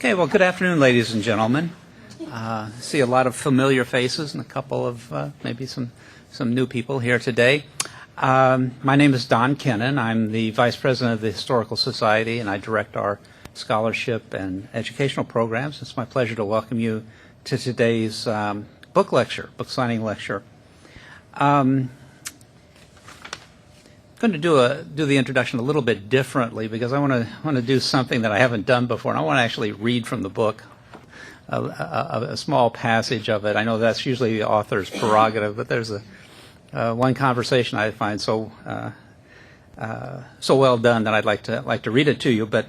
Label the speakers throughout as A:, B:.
A: Okay, well, good afternoon, ladies and gentlemen. See a lot of familiar faces and a couple of maybe some new people here today. My name is Don Kennan. I'm the Vice President of the Historical Society, and I direct our scholarship and educational programs. It's my pleasure to welcome you to today's book signing lecture. I'm going to do the introduction a little bit differently because I want to do something that I haven't done before, and I want to actually read from the book a small passage of it. I know that's usually the author's prerogative, but there's one conversation I find so well done that I'd like to read it to you. But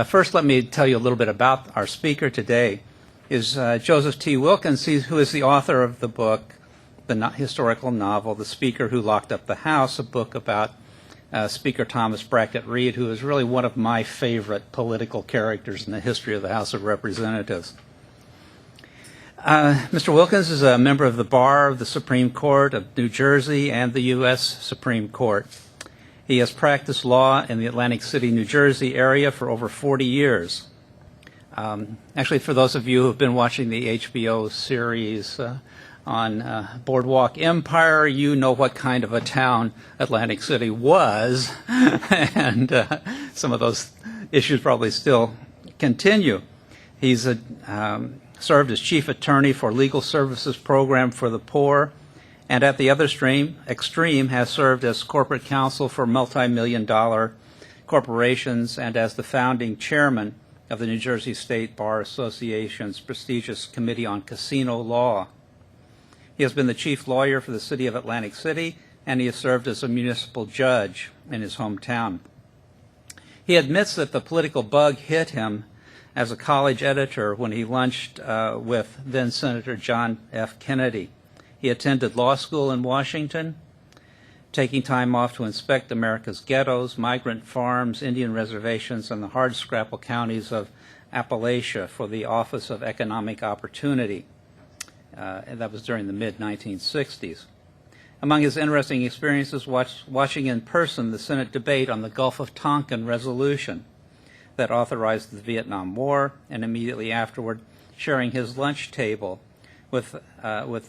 A: first, let me tell you a little bit about our speaker today. Is Joseph T. Wilkins, who is the author of the book, the historical novel, The Speaker Who Locked Up the House, a book about Speaker Thomas Brackett Reed, who is really one of my favorite political characters in the history of the House of Representatives. Mr. Wilkins is a member of the Bar of the Supreme Court of New Jersey and the U.S. Supreme Court. He has practiced law in the Atlantic City, New Jersey area for over 40 years. Actually, for those of you who have been watching the HBO series on Boardwalk Empire, you know what kind of a town Atlantic City was, and some of those issues probably still continue. He's served as chief attorney for Legal Services Program for the Poor, and at the other extreme has served as corporate counsel for multi-million-dollar corporations and as the founding chairman of the New Jersey State Bar Association's prestigious Committee on Casino Law. He has been the chief lawyer for the city of Atlantic City, and he has served as a municipal judge in his hometown. He admits that the political bug hit him as a college editor when he lunched with then-Senator John F. Kennedy. He attended law school in Washington, taking time off to inspect America's ghettos, migrant farms, Indian reservations, and the hardscrabble counties of Appalachia for the Office of Economic Opportunity. And that was during the mid-1960s. Among his interesting experiences, watching in person the Senate debate on the Gulf of Tonkin resolution that authorized the Vietnam War, and immediately afterward sharing his lunch table with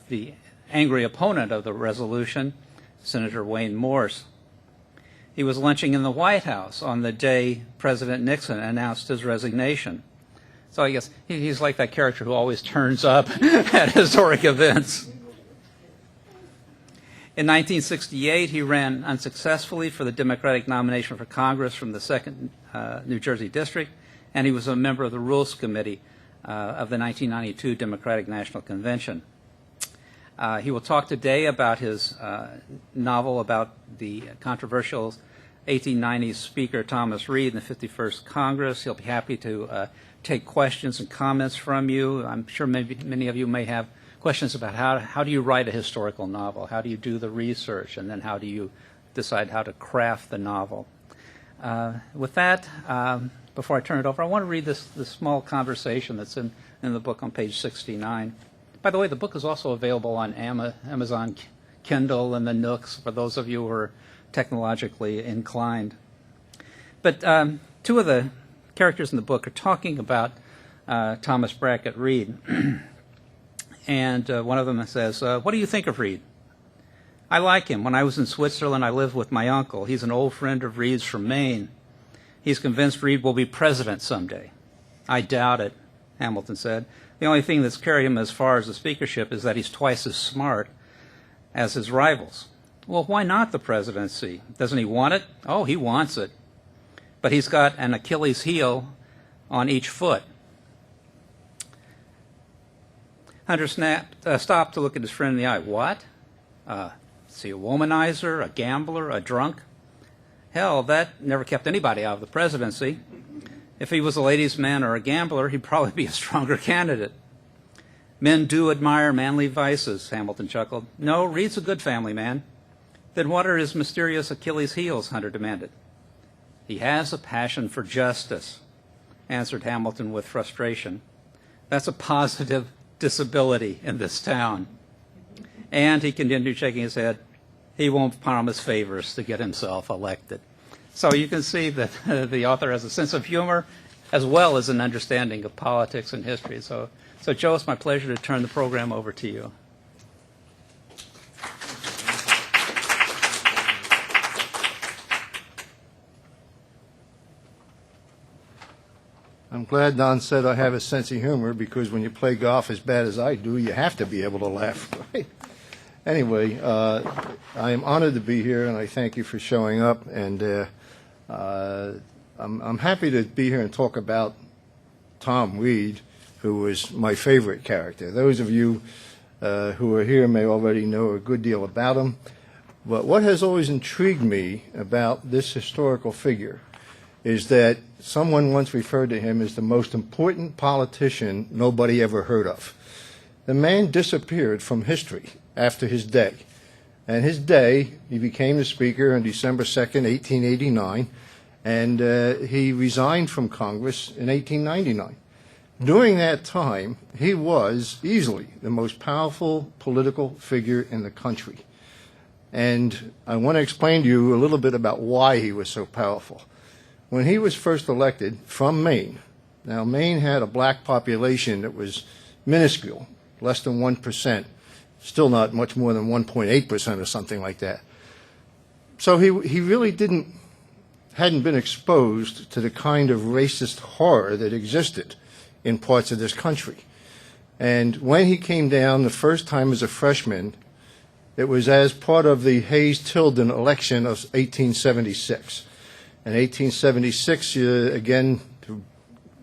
A: the angry opponent of the resolution, Senator Wayne Morse. He was lunching in the White House on the day President Nixon announced his resignation. So I guess he's like that character who always turns up at historic events. In 1968, he ran unsuccessfully for the Democratic nomination for Congress from the 2nd New Jersey District, and he was a member of the Rules Committee of the 1992 Democratic National Convention. He will talk today about his novel about the controversial 1890s Speaker Thomas Reed in the 51st Congress. He'll be happy to take questions and comments from you. I'm sure many of you may have questions about how do you write a historical novel? How do you do the research? And then how do you decide how to craft the novel? With that, before I turn it over, I want to read this small conversation that's in the book on page 69. By the way, the book is also available on Amazon Kindle and the Nooks for those of you who are technologically inclined. But two of the characters in the book are talking about Thomas Brackett Reed. And one of them says, what do you think of Reed? I like him. When I was in Switzerland, I lived with my uncle. He's an old friend of Reed's from Maine. He's convinced Reed will be president someday. I doubt it, Hamilton said. The only thing that's carried him as far as the speakership is that he's twice as smart as his rivals. Well, why not the presidency? Doesn't he want it? Oh, he wants it. But he's got an Achilles heel on each foot. Hunter stopped to look at his friend in the eye. What? Is he a womanizer, a gambler, a drunk? Hell, that never kept anybody out of the presidency. If he was a ladies' man or a gambler, he'd probably be a stronger candidate. Men do admire manly vices, Hamilton chuckled. No, Reed's a good family man. Then what are his mysterious Achilles heels, Hunter demanded. He has a passion for justice, answered Hamilton with frustration. That's a positive disability in this town. And he continued shaking his head, he won't promise favors to get himself elected. So you can see that the author has a sense of humor as well as an understanding of politics and history. So Joe, it's my pleasure to turn the program over to you.
B: I'm glad Don said I have a sense of humor, because when you play golf as bad as I do, you have to be able to laugh, right? Anyway, I am honored to be here, and I thank you for showing up. And I'm happy to be here and talk about Tom Reed, who was my favorite character. Those of you who are here may already know a good deal about him. But what has always intrigued me about this historical figure is that someone once referred to him as the most important politician nobody ever heard of. The man disappeared from history after his day. And his day, he became the Speaker on December 2nd, 1889, and he resigned from Congress in 1899. During that time, he was easily the most powerful political figure in the country. And I want to explain to you a little bit about why he was so powerful. When he was first elected from Maine, now Maine had a black population that was minuscule, less than 1%, still not much more than 1.8% or something like that. So he really hadn't been exposed to the kind of racist horror that existed in parts of this country. And when he came down the first time as a freshman, it was as part of the Hayes-Tilden election of 1876. In 1876, again, to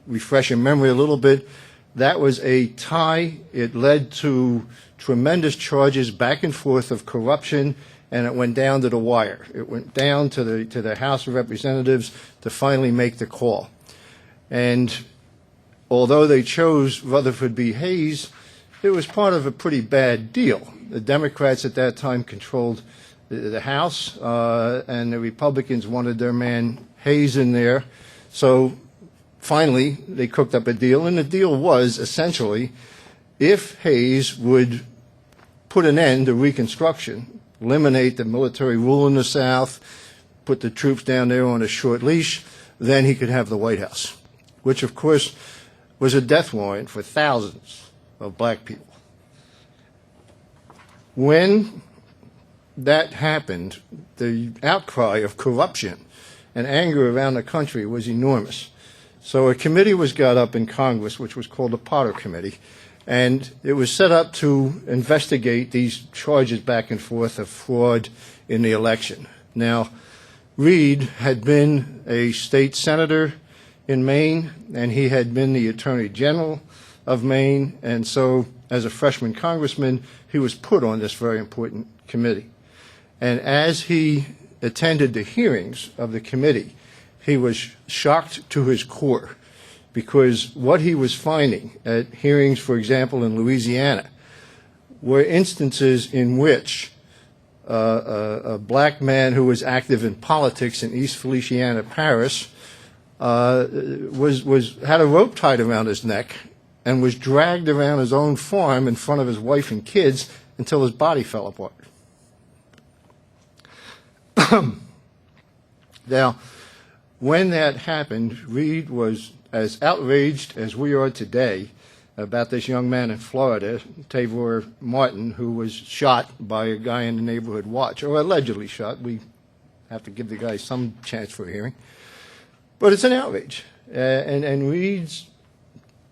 B: refresh your memory a little bit, that was a tie. It led to tremendous charges back and forth of corruption, and it went down to the wire. It went down to the House of Representatives to finally make the call. And although they chose Rutherford B Hayes, it was part of a pretty bad deal. The Democrats at that time controlled the House, and the Republicans wanted their man Hayes in there. So finally, they cooked up a deal, and the deal was essentially, if Hayes would put an end to Reconstruction, eliminate the military rule in the South, put the troops down there on a short leash, then he could have the White House, which of course was a death warrant for thousands of black people. When that happened, the outcry of corruption and anger around the country was enormous. So a committee was got up in Congress, which was called the Potter Committee, and it was set up to investigate these charges back and forth of fraud in the election. Now, Reed had been a state senator in Maine, and he had been the Attorney General of Maine, and so as a freshman congressman, he was put on this very important committee. And as he attended the hearings of the committee, he was shocked to his core, because what he was finding at hearings, for example, in Louisiana, were instances in which a black man who was active in politics in East Feliciana Parish had a rope tied around his neck and was dragged around his own farm in front of his wife and kids until his body fell apart. Now, when that happened, Reed was as outraged as we are today about this young man in Florida, Tavor Martin, who was shot by a guy in the neighborhood watch, or allegedly shot. We have to give the guy some chance for a hearing. But it's an outrage. And Reed's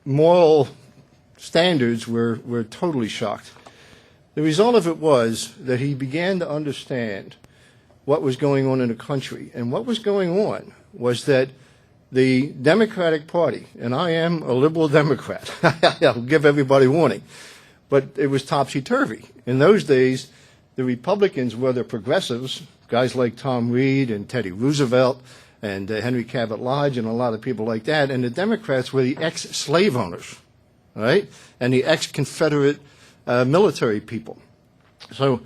B: moral standards were totally shocked. The result of it was that he began to understand what was going on in the country. And what was going on was that the Democratic Party, and I am a liberal Democrat, I'll give everybody warning, but it was topsy-turvy. In those days, the Republicans were the progressives, guys like Tom Reed and Teddy Roosevelt and Henry Cabot Lodge and a lot of people like that, and the Democrats were the ex-slave owners, right, and the ex-Confederate military people. So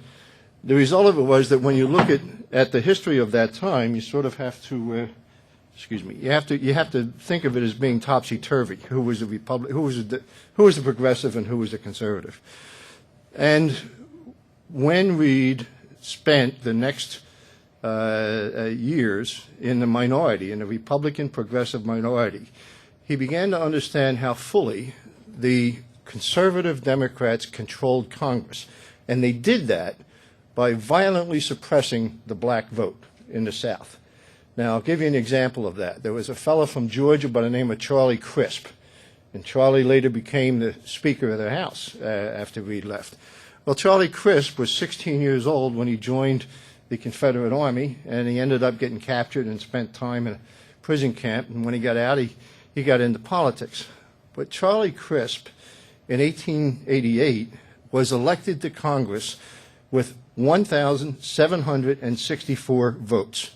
B: the result of it was that when you look at the history of that time, you sort of have to, you have to think of it as being topsy-turvy. Who was the who was the progressive, and who was the conservative? And when Reed spent the next years in the minority, in the Republican progressive minority, he began to understand how fully the conservative Democrats controlled Congress. And they did that by violently suppressing the black vote in the South. Now, I'll give you an example of that. There was a fellow from Georgia by the name of Charlie Crisp, and Charlie later became the Speaker of the House after Reed left. Well, Charlie Crisp was 16 years old when he joined the Confederate Army, and he ended up getting captured and spent time in a prison camp, and when he got out, he got into politics. But Charlie Crisp, in 1888, was elected to Congress with 1,764 votes.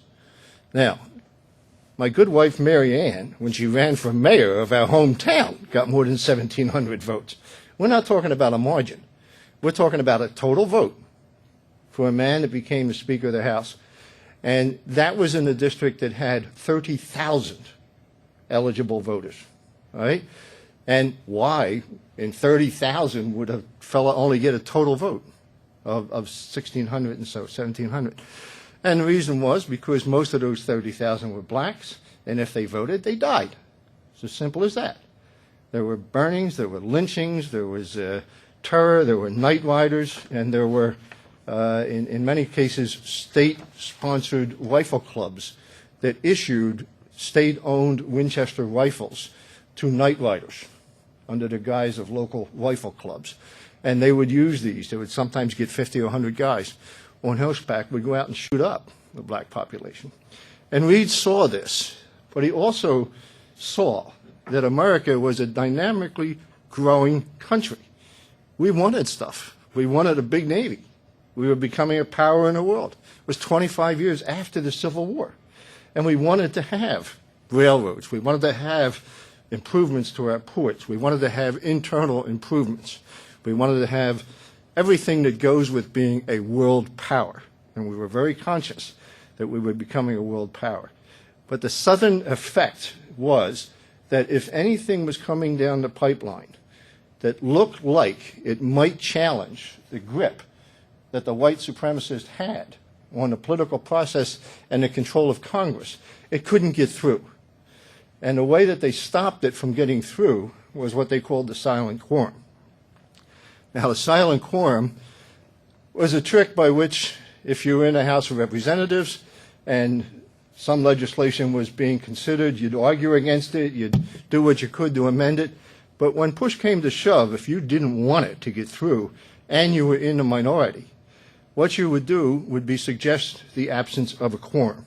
B: Now, my good wife Mary Ann, when she ran for mayor of our hometown, got more than 1,700 votes. We're not talking about a margin. We're talking about a total vote for a man that became the Speaker of the House. And that was in a district that had 30,000 eligible voters. All right? And why in 30,000 would a fellow only get a total vote of 1,600 and so, 1,700? And the reason was because most of those 30,000 were blacks, and if they voted, they died. It's as simple as that. There were burnings, there were lynchings, there was terror, there were night riders, and there were, in many cases, state-sponsored rifle clubs that issued state-owned Winchester rifles to night riders under the guise of local rifle clubs. And they would use these. They would sometimes get 50 or 100 guys on horseback, would go out and shoot up the black population. And Reed saw this, but he also saw that America was a dynamically growing country. We wanted stuff. We wanted a big Navy. We were becoming a power in the world. It was 25 years after the Civil War. And we wanted to have railroads. We wanted to have improvements to our ports. We wanted to have internal improvements. We wanted to have everything that goes with being a world power. And we were very conscious that we were becoming a world power. But the Southern effect was that if anything was coming down the pipeline that looked like it might challenge the grip that the white supremacists had on the political process and the control of Congress, it couldn't get through. And the way that they stopped it from getting through was what they called the silent quorum. Now, the silent quorum was a trick by which, if you were in the House of Representatives and some legislation was being considered, you'd argue against it, you'd do what you could to amend it. But when push came to shove, if you didn't want it to get through and you were in the minority, what you would do would be suggest the absence of a quorum.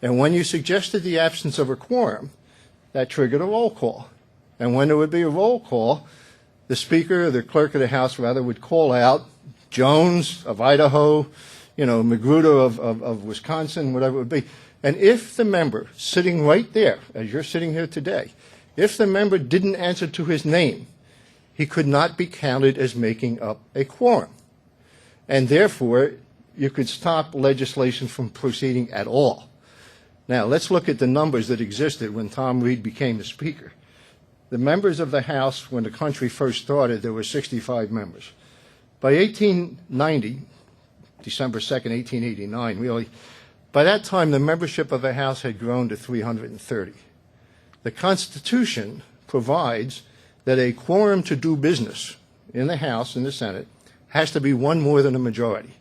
B: And when you suggested the absence of a quorum, that triggered a roll call. And when there would be a roll call, the Speaker, or the Clerk of the House, rather, would call out Jones of Idaho, Magruder of Wisconsin, whatever it would be. And if the member sitting right there, as you're sitting here today, if the member didn't answer to his name, he could not be counted as making up a quorum. And therefore, you could stop legislation from proceeding at all. Now, let's look at the numbers that existed when Tom Reed became the Speaker. The members of the House, when the country first started, there were 65 members. By 1890, December 2nd, 1889, really, by that time the membership of the House had grown to 330. The Constitution provides that a quorum to do business in the House and the Senate has to be one more than a majority.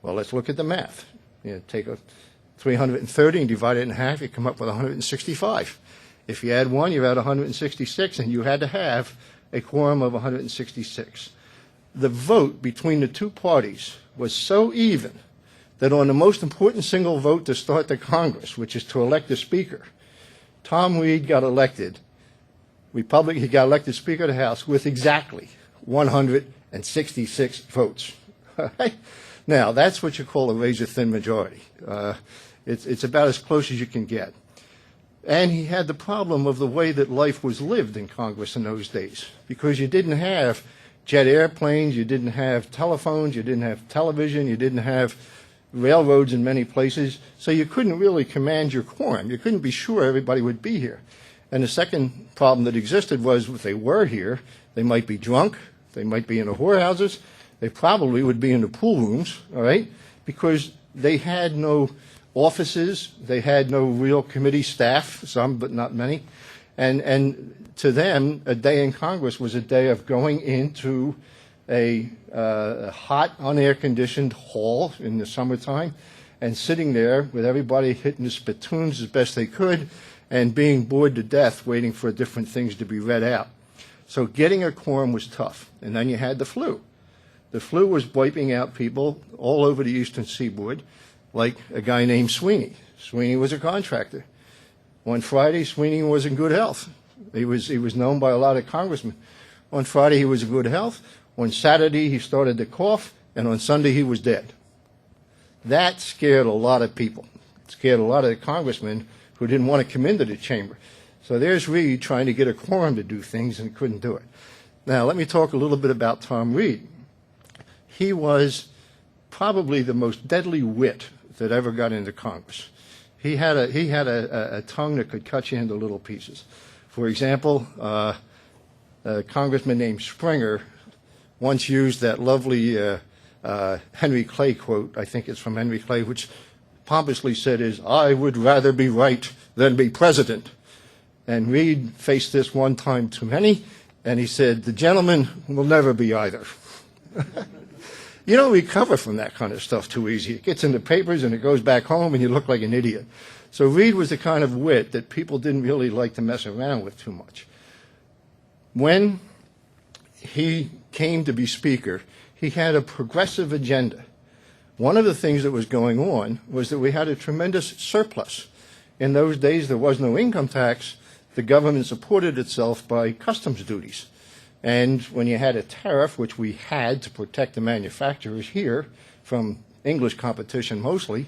B: Well, let's look at the math. Take a 330 and divide it in half, you come up with 165. If you add one, you're at 166, and you had to have a quorum of 166. The vote between the two parties was so even that on the most important single vote to start the Congress, which is to elect the Speaker, Tom Reed got elected, he got elected Speaker of the House with exactly 166 votes. Now, that's what you call a razor-thin majority. It's about as close as you can get. And he had the problem of the way that life was lived in Congress in those days, because you didn't have jet airplanes, you didn't have telephones, you didn't have television, you didn't have railroads in many places, so you couldn't really command your quorum. You couldn't be sure everybody would be here. And the second problem that existed was if they were here, they might be drunk, they might be in the whorehouses, they probably would be in the pool rooms, all right, because they had no offices, they had no real committee staff, some but not many, And to them, a day in Congress was a day of going into a hot, unair-conditioned hall in the summertime and sitting there with everybody hitting the spittoons as best they could and being bored to death waiting for different things to be read out. So getting a quorum was tough. And then you had the flu. The flu was wiping out people all over the eastern seaboard, like a guy named Sweeney. Sweeney was a contractor. On Friday, Sweeney was in good health. He was known by a lot of congressmen. On Friday, he was in good health. On Saturday, he started to cough, and on Sunday, he was dead. That scared a lot of people. It scared a lot of the congressmen who didn't want to come into the chamber. So there's Reed trying to get a quorum to do things and couldn't do it. Now, let me talk a little bit about Tom Reed. He was probably the most deadly wit that ever got into Congress. He had a tongue that could cut you into little pieces. For example, a congressman named Springer once used that lovely Henry Clay quote, I think it's from Henry Clay, which pompously said is, "I would rather be right than be president." And Reed faced this one time too many, and he said, "The gentleman will never be either." You don't recover from that kind of stuff too easy. It gets in the papers and it goes back home and you look like an idiot. So Reed was the kind of wit that people didn't really like to mess around with too much. When he came to be Speaker, he had a progressive agenda. One of the things that was going on was that we had a tremendous surplus. In those days, there was no income tax. The government supported itself by customs duties. And when you had a tariff, which we had to protect the manufacturers here from English competition mostly,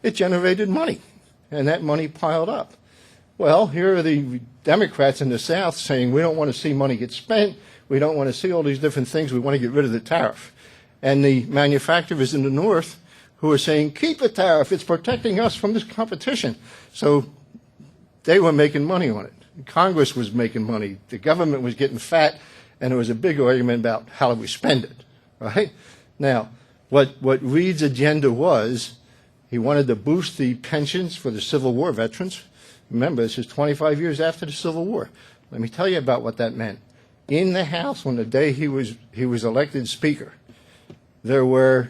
B: it generated money, and that money piled up. Well, here are the Democrats in the South saying, we don't want to see money get spent, we don't want to see all these different things, we want to get rid of the tariff. And the manufacturers in the North who are saying, keep the tariff, it's protecting us from this competition. So they were making money on it. Congress was making money, the government was getting fat, and there was a big argument about how do we spend it, right? Now, what Reed's agenda was, he wanted to boost the pensions for the Civil War veterans. Remember, this is 25 years after the Civil War. Let me tell you about what that meant. In the House, on the day he was elected Speaker, there were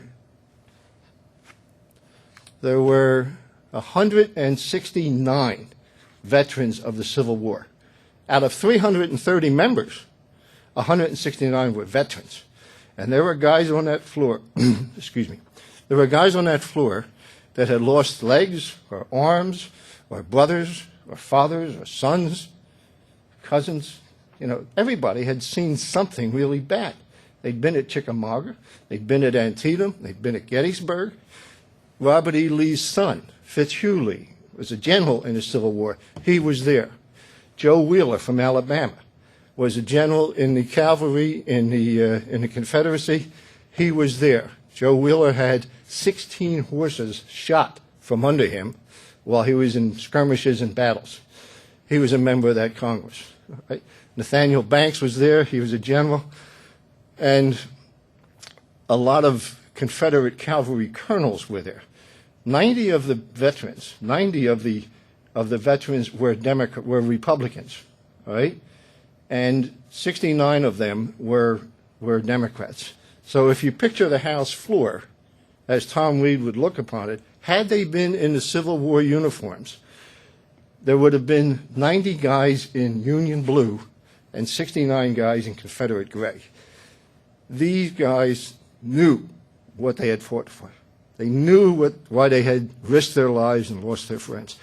B: 169 veterans of the Civil War. Out of 330 members, 169 were veterans. And there were guys on that floor, excuse me, there were guys on that floor that had lost legs or arms or brothers or fathers or sons, cousins. You know, everybody had seen something really bad. They'd been at Chickamauga, they'd been at Antietam, they'd been at Gettysburg. Robert E. Lee's son, Fitzhugh Lee, was a general in the Civil War. He was there. Joe Wheeler from Alabama was a general in the cavalry in the Confederacy. He was there. Joe Wheeler had 16 horses shot from under him while he was in skirmishes and battles. He was a member of that Congress. Right? Nathaniel Banks was there. He was a general. And a lot of Confederate cavalry colonels were there. 90 of the veterans were Republicans, all right? And 69 of them were Democrats. So if you picture the House floor, as Tom Reed would look upon it, had they been in the Civil War uniforms, there would have been 90 guys in Union blue and 69 guys in Confederate gray. These guys knew what they had fought for. They knew why they had risked their lives and lost their friends.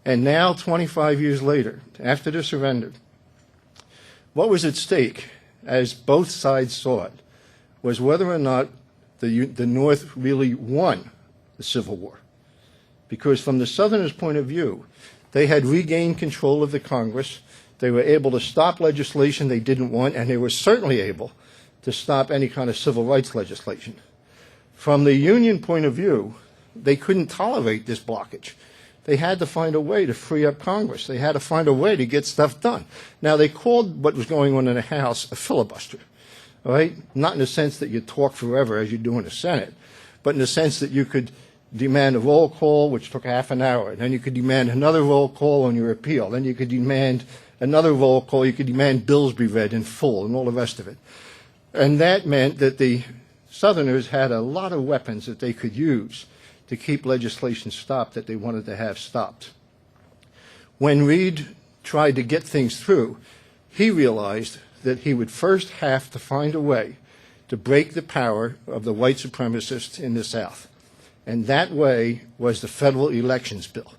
B: And now, 25 years later, after the surrender, what was at stake, as both sides saw it, was whether or not the North really won the Civil War. Because from the Southerners' point of view, they had regained control of the Congress, they were able to stop legislation they didn't want, and they were certainly able to stop any kind of civil rights legislation. From the Union point of view, they couldn't tolerate this blockage. They had to find a way to free up Congress. They had to find a way to get stuff done. Now, they called what was going on in the House a filibuster, all right? Not in the sense that you talk forever as you do in the Senate, but in the sense that you could demand a roll call, which took half an hour. Then you could demand another roll call on your appeal. Then you could demand another roll call, you could demand bills be read in full and all the rest of it. And that meant that the Southerners had a lot of weapons that they could use to keep legislation stopped that they wanted to have stopped. When Reed tried to get things through, he realized that he would first have to find a way to break the power of the white supremacists in the South. And that way was the federal elections bill.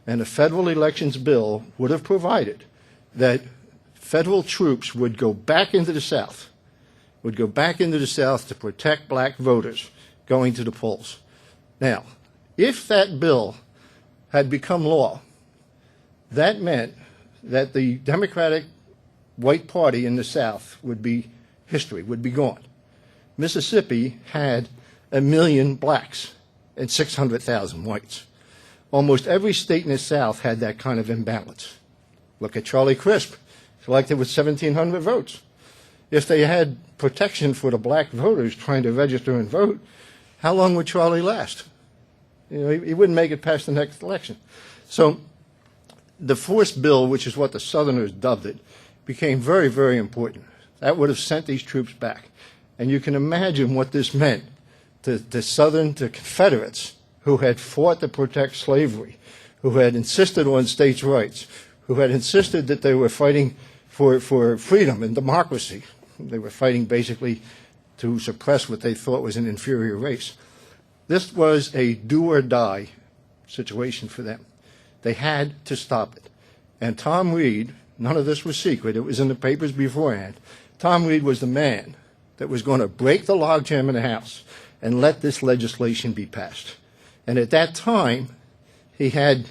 B: And the federal elections bill would have provided that federal troops would go back into the South, to protect black voters going to the polls. Now, if that bill had become law, that meant that the Democratic white party in the South would be history, would be gone. Mississippi had 1 million blacks and 600,000 whites. Almost every state in the South had that kind of imbalance. Look at Charlie Crisp, elected with 1,700 votes. If they had protection for the black voters trying to register and vote, how long would Charlie last? You know, he wouldn't make it past the next election. So the force bill, which is what the Southerners dubbed it, became very, very important. That would have sent these troops back. And you can imagine what this meant to Confederates who had fought to protect slavery, who had insisted on states' rights, who had insisted that they were fighting for freedom and democracy. They were fighting basically to suppress what they thought was an inferior race. This was a do-or-die situation for them. They had to stop it. And Tom Reed, none of this was secret, it was in the papers beforehand, Tom Reed was the man that was going to break the logjam in the House and let this legislation be passed. And at that time, he had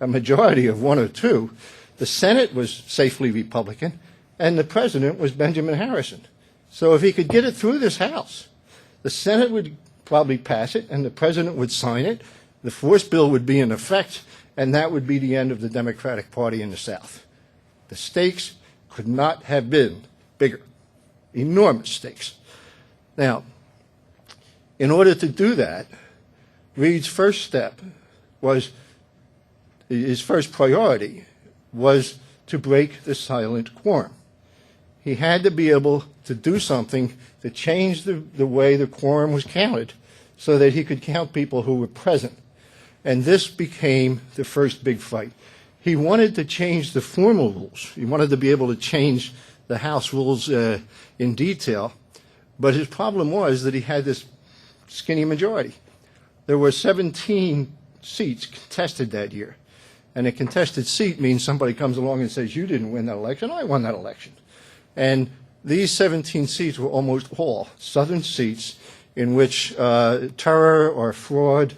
B: a majority of 1 or 2. The Senate was safely Republican, and the president was Benjamin Harrison. So if he could get it through this House, the Senate would probably pass it, and the president would sign it, the force bill would be in effect, and that would be the end of the Democratic Party in the South. The stakes could not have been bigger. Enormous stakes. Now, in order to do that, Reed's first step was, his first priority was to break the silent quorum. He had to be able to do something to change the way the quorum was counted so that he could count people who were present. And this became the first big fight. He wanted to change the formal rules. He wanted to be able to change the House rules in detail. But his problem was that he had this skinny majority. There were 17 seats contested that year. And a contested seat means somebody comes along and says, you didn't win that election, I won that election. And these 17 seats were almost all Southern seats in which terror or fraud,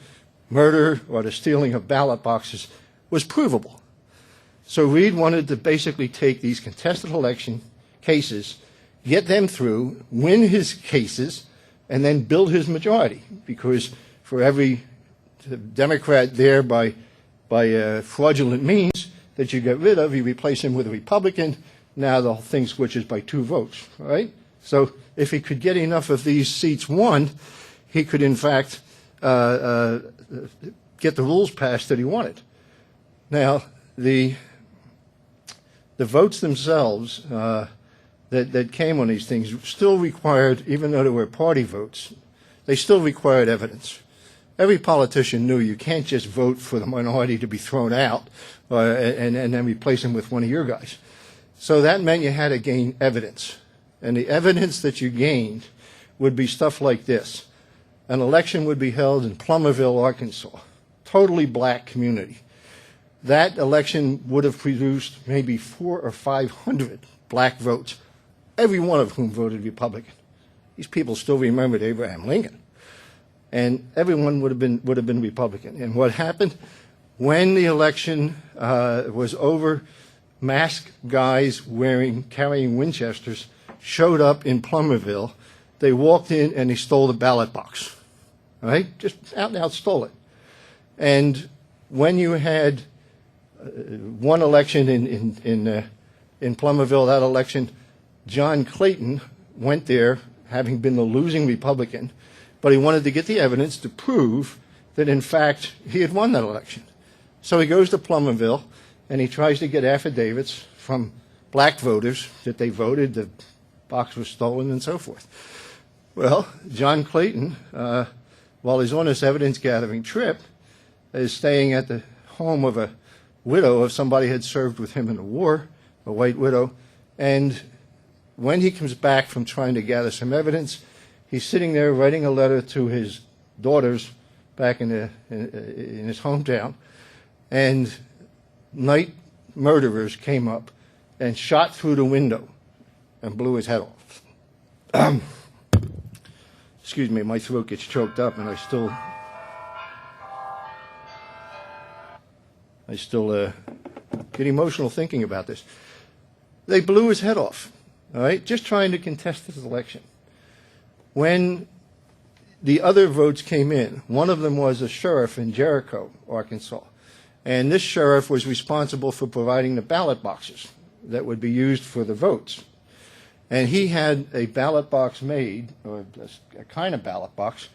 B: murder, or the stealing of ballot boxes was provable. So Reed wanted to basically take these contested election cases, get them through, win his cases, and then build his majority. Because for every Democrat there by fraudulent means that you get rid of, you replace him with a Republican. Now the whole thing switches by 2 votes, right? So if he could get enough of these seats won, he could in fact get the rules passed that he wanted. Now the votes themselves that came on these things still required, even though they were party votes, they still required evidence. Every politician knew you can't just vote for the minority to be thrown out and then replace him with one of your guys. So that meant you had to gain evidence. And the evidence that you gained would be stuff like this. An election would be held in Plumerville, Arkansas, totally black community. That election would have produced maybe 400 or 500 black votes, every one of whom voted Republican. These people still remembered Abraham Lincoln. And everyone would have been Republican. And what happened? When the election was over, masked guys carrying Winchesters showed up in Plumerville. They walked in and they stole the ballot box. All right? Just out and out stole it. And when you had one election in Plumerville, that election, John Clayton went there, having been the losing Republican, but he wanted to get the evidence to prove that, in fact, he had won that election. So he goes to Plumerville, and he tries to get affidavits from black voters that they voted, the box was stolen, and so forth. Well, John Clayton, while he's on this evidence-gathering trip, is staying at the home of a widow of somebody who had served with him in the war, a white widow, and when he comes back from trying to gather some evidence, he's sitting there writing a letter to his daughters back in his hometown, and night murderers came up and shot through the window and blew his head off. Excuse me, my throat gets choked up, and I still get emotional thinking about this. They blew his head off, all right, just trying to contest this election. When the other votes came in, one of them was a sheriff in Jericho, Arkansas, and this sheriff was responsible for providing the ballot boxes that would be used for the votes. And he had a ballot box made, or a kind of ballot box,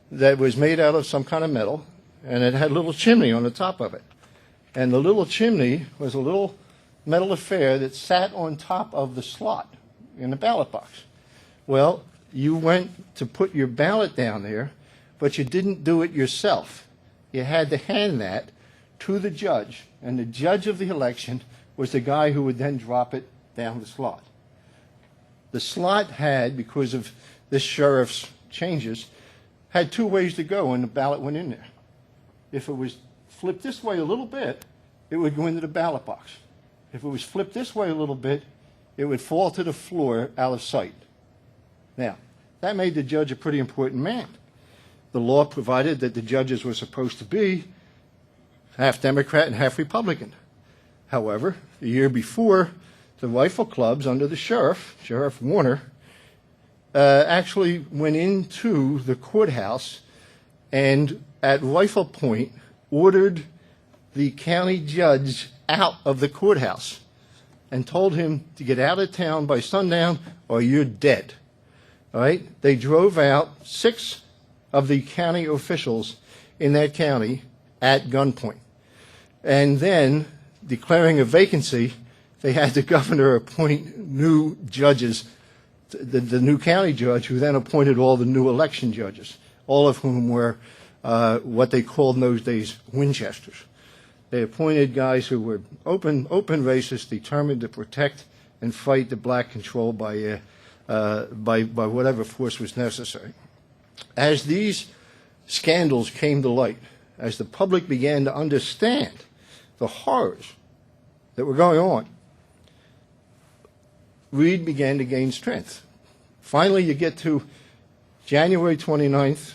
B: that was made out of some kind of metal, and it had a little chimney on the top of it. And the little chimney was a little metal affair that sat on top of the slot in the ballot box. Well, you went to put your ballot down there, but you didn't do it yourself. You had to hand that to the judge, and the judge of the election was the guy who would then drop it down the slot. The slot had, because of this sheriff's changes, had two ways to go when the ballot went in there. If it was flipped this way a little bit, it would go into the ballot box. If it was flipped this way a little bit, it would fall to the floor out of sight. Now, that made the judge a pretty important man. The law provided that the judges were supposed to be half Democrat and half Republican. However, the year before, the rifle clubs under the sheriff, Sheriff Warner, actually went into the courthouse and at rifle point ordered the county judge out of the courthouse and told him to get out of town by sundown or you're dead. All right? They drove out 6 of the county officials in that county at gunpoint. And then, declaring a vacancy, they had the governor appoint new judges, the new county judge, who then appointed all the new election judges, all of whom were what they called in those days Winchesters. They appointed guys who were open racists, determined to protect and fight the black control by whatever force was necessary. As these scandals came to light, as the public began to understand the horrors that were going on, Reed began to gain strength. Finally, you get to January 29th,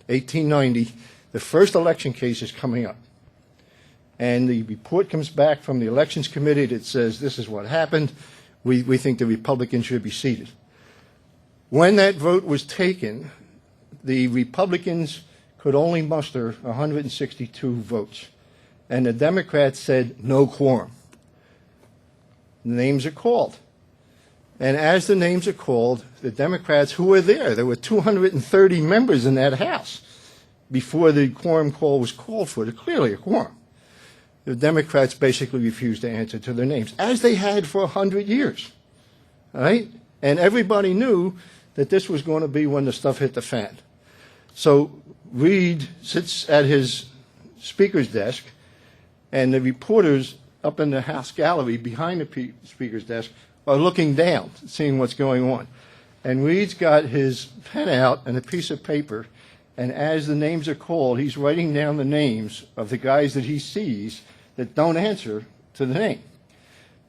B: 1890, the first election case is coming up. And the report comes back from the Elections Committee that says this is what happened. We think the Republicans should be seated. When that vote was taken, the Republicans could only muster 162 votes. And the Democrats said no quorum. The names are called. And as the names are called, the Democrats who were there were 230 members in that House before the quorum call was called for. Clearly a quorum. The Democrats basically refused to answer to their names, as they had for 100 years. All right? And everybody knew that this was going to be when the stuff hit the fan. So Reed sits at his speaker's desk, and the reporters up in the House gallery behind the speaker's desk are looking down, seeing what's going on. And Reed's got his pen out and a piece of paper, and as the names are called, he's writing down the names of the guys that he sees that don't answer to the name.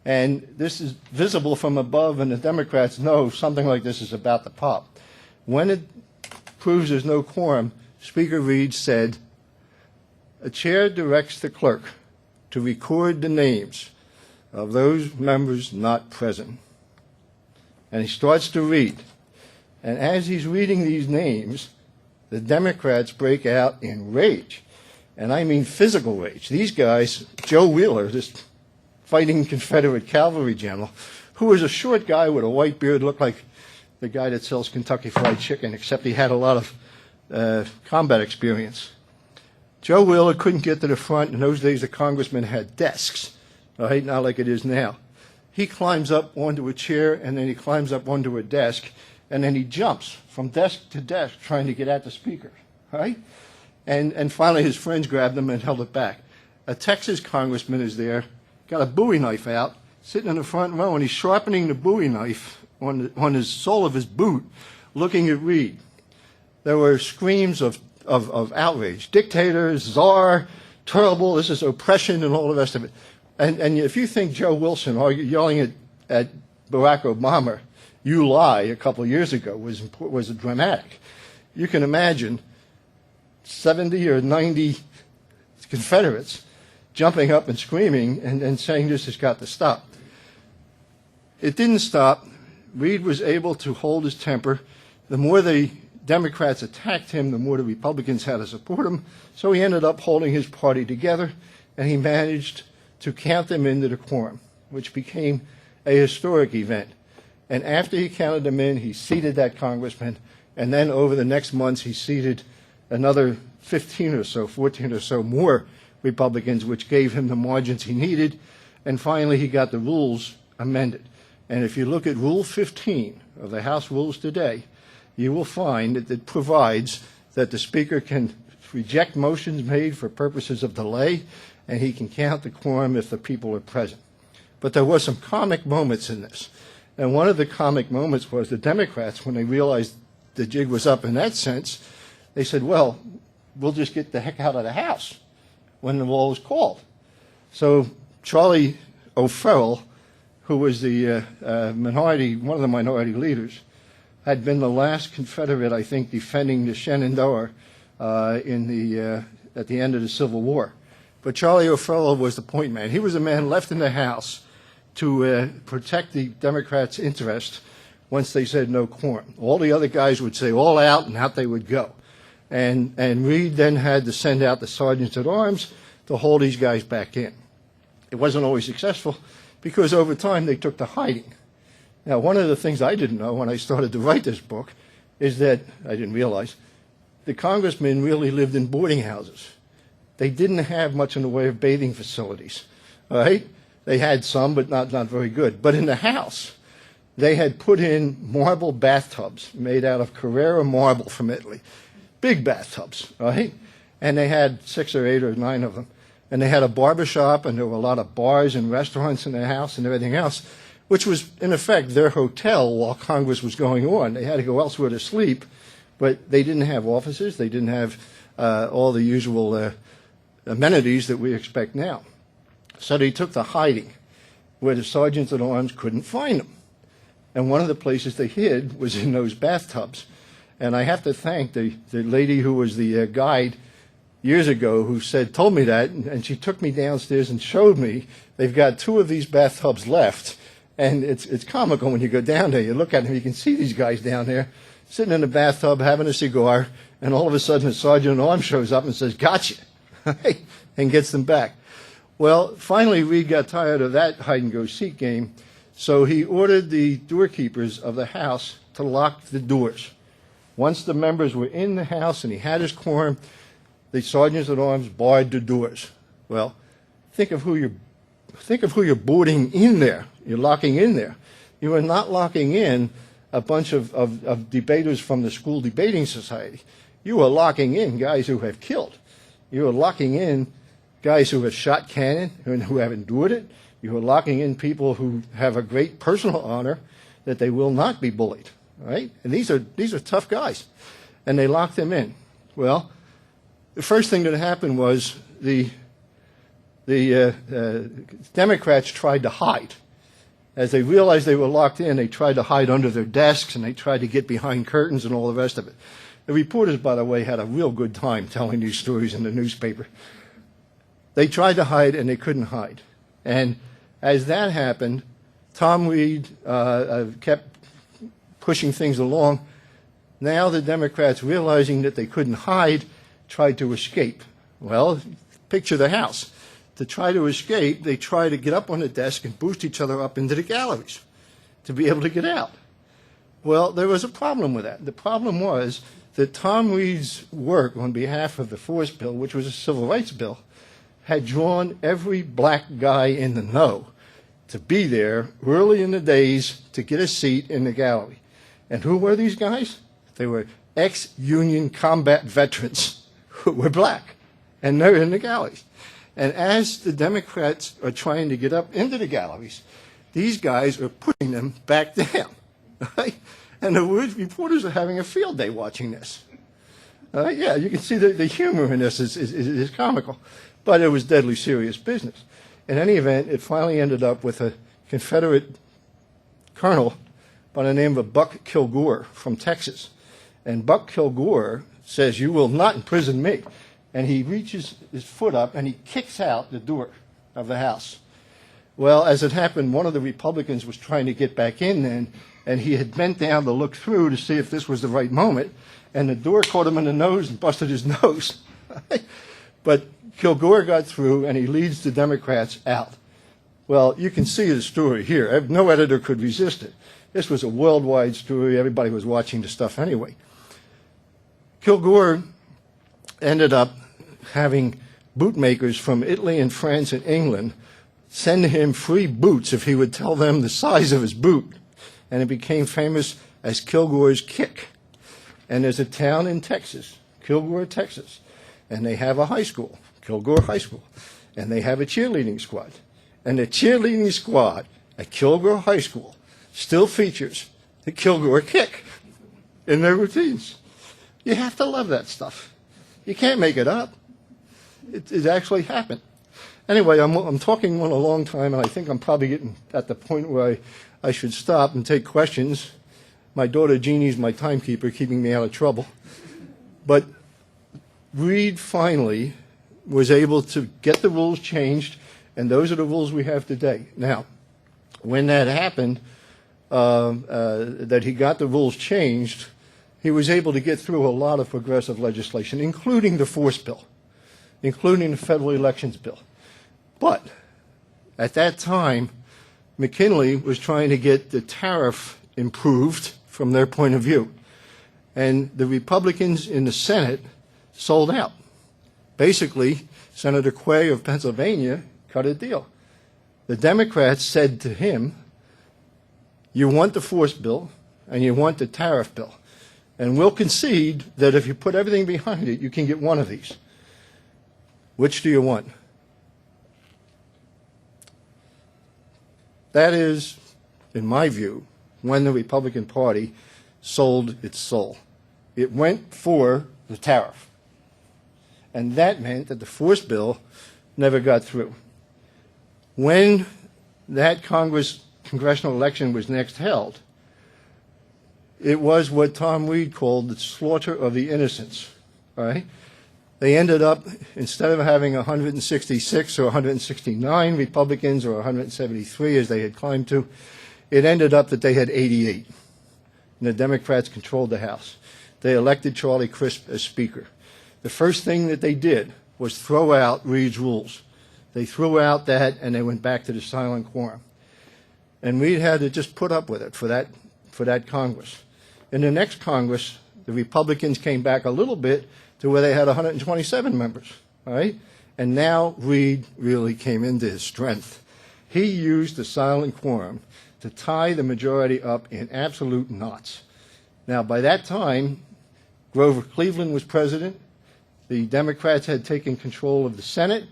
B: And this is visible from above, and the Democrats know something like this is about to pop. When it proves there's no quorum, Speaker Reed said, "A chair directs the clerk to record the names of those members not present." And he starts to read. And as he's reading these names, the Democrats break out in rage. And I mean physical rage. These guys, Joe Wheeler, this fighting Confederate cavalry general, who was a short guy with a white beard, looked like the guy that sells Kentucky Fried Chicken, except he had a lot of combat experience. Joe Wheeler couldn't get to the front. In those days, the congressman had desks, right? Not like it is now. he climbs up onto a chair, and then he climbs up onto a desk, and then he jumps from desk to desk trying to get at the speaker, right? And finally his friends grabbed him and held it back. A Texas congressman is there, got a Bowie knife out, sitting in the front row, and he's sharpening the Bowie knife on his sole of his boot, looking at Reed. There were screams of outrage. Dictator, czar, terrible, this is oppression, and all the rest of it. And if you think Joe Wilson yelling at Barack Obama, "You lie," a couple of years ago was dramatic, you can imagine 70 or 90 Confederates jumping up and screaming and saying this has got to stop. It didn't stop. Reed was able to hold his temper. The more the Democrats attacked him, the more the Republicans had to support him. So he ended up holding his party together, and he managed to count them into the quorum, which became a historic event. And after he counted them in, he seated that congressman, and then over the next months he seated another 15 or so, 14 or so more Republicans, which gave him the margins he needed, and finally he got the rules amended. And if you look at Rule 15 of the House rules today, you will find that it provides that the Speaker can reject motions made for purposes of delay, and he can count the quorum if the people are present. But there were some comic moments in this. And one of the comic moments was the Democrats, when they realized the jig was up in that sense, they said, well, we'll just get the heck out of the House when the roll is called. So Charlie O'Farrell, who was the one of the minority leaders, had been the last Confederate, I think, defending the Shenandoah at the end of the Civil War. But Charlie O'Farrell was the point man. He was a man left in the House to protect the Democrats' interest once they said no quorum. All the other guys would say all out, and out they would go. And Reed then had to send out the sergeants at arms to hold these guys back in. It wasn't always successful because over time they took to hiding. Now, one of the things I didn't know when I started to write this book is that, I didn't realize, the congressmen really lived in boarding houses. They didn't have much in the way of bathing facilities, all right? They had some, but not very good. But in the House, they had put in marble bathtubs made out of Carrara marble from Italy. Big bathtubs, right? And they had 6 or 8 or 9 of them. And they had a barber shop, and there were a lot of bars and restaurants in their house and everything else, which was, in effect, their hotel while Congress was going on. They had to go elsewhere to sleep, but they didn't have offices. They didn't have all the usual amenities that we expect now. So they took to hiding, where the sergeants at arms couldn't find them. And one of the places they hid was in those bathtubs. And I have to thank the lady who was the guide years ago who told me that, and she took me downstairs and showed me they've got 2 of these bathtubs left. And it's comical when you go down there. You look at them, you can see these guys down there sitting in the bathtub having a cigar, and all of a sudden a sergeant at arms shows up and says, "Gotcha," and gets them back. Well, finally Reed got tired of that hide-and-go-seek game, so he ordered the doorkeepers of the House to lock the doors. Once the members were in the House and he had his quorum, the sergeants at arms barred the doors. Well, think of who you're boarding in there. You're locking in there. You are not locking in a bunch of debaters from the school debating society. You are locking in guys who have killed. You are locking in guys who have shot cannon and who have endured it. You are locking in people who have a great personal honor that they will not be bullied. Right? And these are tough guys. And they locked them in. Well, the first thing that happened was the Democrats tried to hide. As they realized they were locked in, they tried to hide under their desks, and they tried to get behind curtains and all the rest of it. The reporters, by the way, had a real good time telling these stories in the newspaper. They tried to hide, and they couldn't hide. And as that happened, Tom Reed kept pushing things along. Now the Democrats, realizing that they couldn't hide, tried to escape. Well, picture the House. To try to escape, they try to get up on the desk and boost each other up into the galleries to be able to get out. Well, there was a problem with that. The problem was that Tom Reed's work on behalf of the Force Bill, which was a civil rights bill, had drawn every black guy in the know to be there early in the days to get a seat in the gallery. And who were these guys? They were ex-Union combat veterans who were black, and they're in the galleries. And as the Democrats are trying to get up into the galleries, these guys are pushing them back down. Right? And the reporters are having a field day watching this. Yeah, you can see the humor in this is comical, but it was deadly serious business. In any event, it finally ended up with a Confederate colonel by the name of Buck Kilgore from Texas. And Buck Kilgore says, "You will not imprison me." And he reaches his foot up and he kicks out the door of the house. Well, as it happened, one of the Republicans was trying to get back in then, and he had bent down to look through to see if this was the right moment, and the door caught him in the nose and busted his nose. But Kilgore got through, and he leads the Democrats out. Well, you can see the story here. No editor could resist it. This was a worldwide story. Everybody was watching the stuff anyway. Kilgore ended up having bootmakers from Italy and France and England send him free boots if he would tell them the size of his boot. And it became famous as Kilgore's Kick. And there's a town in Texas, Kilgore, Texas, and they have a high school, Kilgore High School, and they have a cheerleading squad. And the cheerleading squad at Kilgore High School still features the Kilgore Kick in their routines. You have to love that stuff. You can't make it up. It actually happened. Anyway, I'm talking on a long time, and I think I'm probably getting at the point where I should stop and take questions. My daughter Jeannie's my timekeeper, keeping me out of trouble. But Reed finally was able to get the rules changed, and those are the rules we have today. Now, when that happened, that he got the rules changed, he was able to get through a lot of progressive legislation, including the Force Bill, including the Federal Elections Bill. But at that time, McKinley was trying to get the tariff improved from their point of view. And the Republicans in the Senate sold out. Basically, Senator Quay of Pennsylvania cut a deal. The Democrats said to him, "You want the Force Bill and you want the tariff bill. And we'll concede that if you put everything behind it, you can get one of these. Which do you want?" That is, in my view, when the Republican Party sold its soul. It went for the tariff. And that meant that the Force Bill never got through. When that congressional election was next held, it was what Tom Reed called the slaughter of the innocents. Right? They ended up, instead of having 166 or 169 Republicans or 173 as they had climbed to, it ended up that they had 88. And the Democrats controlled the House. They elected Charlie Crisp as Speaker. The first thing that they did was throw out Reed's rules. They threw out that and they went back to the silent quorum. And Reed had to just put up with it for that Congress. In the next Congress, the Republicans came back a little bit to where they had 127 members, right? And now Reed really came into his strength. He used the silent quorum to tie the majority up in absolute knots. Now, by that time, Grover Cleveland was president. The Democrats had taken control of the Senate,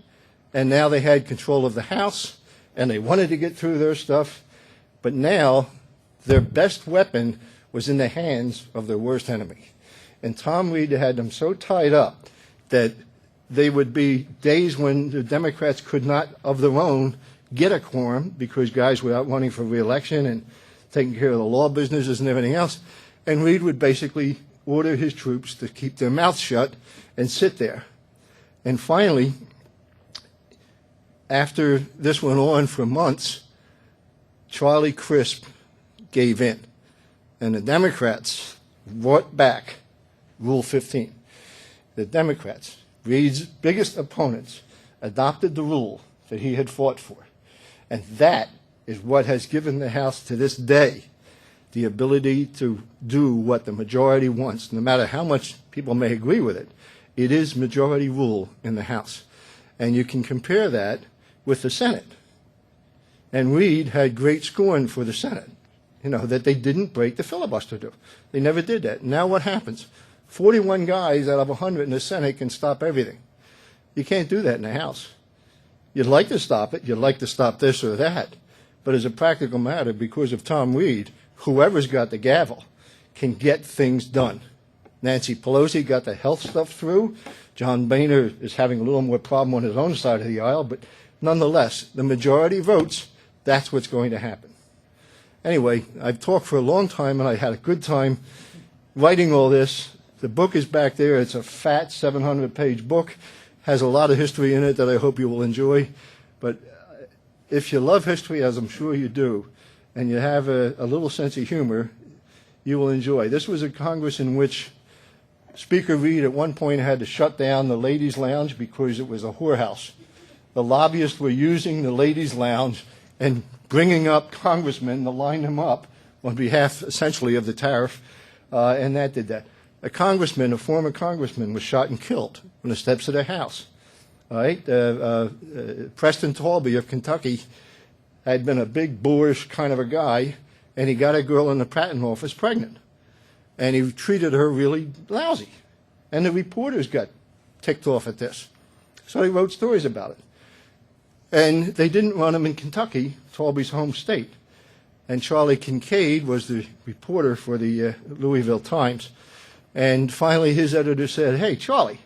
B: and now they had control of the House, and they wanted to get through their stuff. But now, their best weapon was in the hands of their worst enemy. And Tom Reed had them so tied up that they would be days when the Democrats could not, of their own, get a quorum because guys were out running for re-election and taking care of the law businesses and everything else. And Reed would basically order his troops to keep their mouths shut and sit there. And finally, after this went on for months, Charlie Crisp gave in. And the Democrats brought back Rule 15. The Democrats, Reed's biggest opponents, adopted the rule that he had fought for. And that is what has given the House to this day the ability to do what the majority wants. No matter how much people may agree with it, it is majority rule in the House. And you can compare that with the Senate. And Reed had great scorn for the Senate, that they didn't break the filibuster do. They never did that. Now what happens? 41 guys out of 100 in the Senate can stop everything. You can't do that in the House. You'd like to stop it. You'd like to stop this or that. But as a practical matter, because of Tom Reed, whoever's got the gavel can get things done. Nancy Pelosi got the health stuff through. John Boehner is having a little more problem on his own side of the aisle, but nonetheless, the majority votes, that's what's going to happen. Anyway, I've talked for a long time, and I had a good time writing all this. The book is back there. It's a fat 700-page book. Has a lot of history in it that I hope you will enjoy. But if you love history, as I'm sure you do, and you have a little sense of humor, you will enjoy. This was a Congress in which Speaker Reed at one point had to shut down the ladies' lounge because it was a whorehouse. The lobbyists were using the ladies' lounge and bringing up congressmen to line them up on behalf, essentially, of the tariff, and that did that. A former congressman, was shot and killed on the steps of the House. All right, Preston Talby of Kentucky had been a big, boorish kind of a guy, and he got a girl in the patent office pregnant, and he treated her really lousy, and the reporters got ticked off at this, so they wrote stories about it. And they didn't run him in Kentucky, Talby's home state. And Charlie Kincaid was the reporter for the Louisville Times. And finally his editor said, "Hey, Charlie,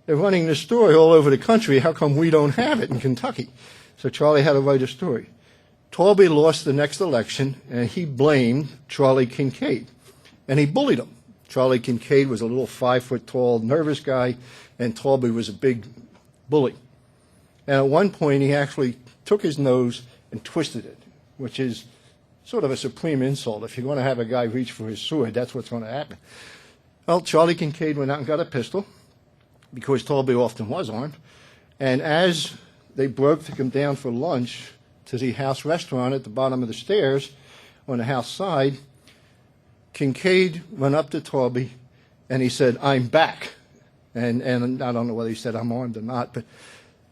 B: they're running this story all over the country. How come we don't have it in Kentucky?" So Charlie had to write a story. Talby lost the next election, and he blamed Charlie Kincaid. And he bullied him. Charlie Kincaid was a little 5-foot-tall, nervous guy, and Talby was a big bully. And at one point, he actually took his nose and twisted it, which is sort of a supreme insult. If you're going to have a guy reach for his sword, that's what's going to happen. Well, Charlie Kincaid went out and got a pistol, because Talby often was armed. And as they broke to come down for lunch to the House restaurant at the bottom of the stairs on the House side, Kincaid went up to Talby and he said, "I'm back." And I don't know whether he said I'm armed or not, but